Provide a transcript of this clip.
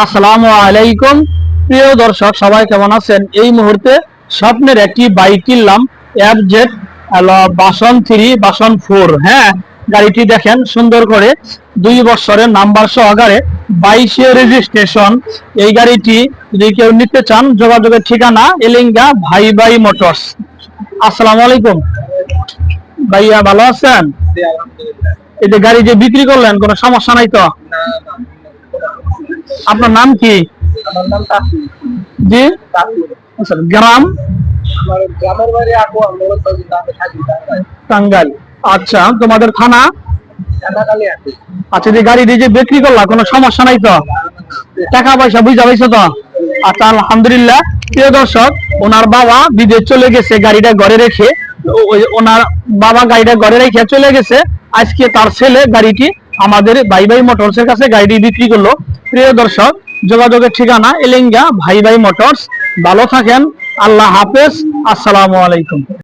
আসসালামু আলাইকুম। প্রিয় দর্শক সবাই কেমন আছেন? এই মুহূর্তে স্বপ্নের একটি বাইক কিনলাম, এফজেড বাসন 3 বাসন 4। হ্যাঁ, গাড়িটি দেখেন সুন্দর করে 2 বছরের নাম্বার সহকারে, 22-এ রেজিস্ট্রেশন। এই গাড়িটি যদি কেউ নিতে চান, যোগাযোগের ঠিকানা এলিঙ্গা ভাই ভাই মোটরস। আসসালামু আলাইকুম ভাইয়া, ভালো আছেন? এই যে গাড়ি যে বিক্রি করলেন, কোনো সমস্যা নাই তো? আপনার নাম কি? আমার নাম তাসিম। জি, তাসিম। আচ্ছা, গ্রাম? আমার গ্রামের বাড়ি আমরা থাকি টাঙ্গাইল। টাঙ্গাইল। আচ্ছা, তোমাদের থানা? ঢাকাখালী আছে। আচ্ছা, যে গাড়ি দিয়ে যে বিক্রি করলা, কোনো সমস্যা নাই তো? টাকা পয়সা বুঝা পাইছো তো? আচ্ছা, আলহামদুলিল্লাহ। প্রিয় দর্শক, ওনার বাবা বিদেশ চলে গেছে গাড়িটা ঘরে রেখে। ওনার বাবা গাড়িটা ঘরে রেখে চলে গেছে। আজকে তার ছেলে গাড়িটি আমাদের ভাই ভাই মোটরস এর কাছে গাড়িটি বিক্রি করলো। প্রিয় দর্শক, যোগাযোগের ঠিকানা এলিঙ্গা ভাই ভাই মোটরস। ভালো থাকেন, আল্লাহ হাফেজ, আসসালামু আলাইকুম।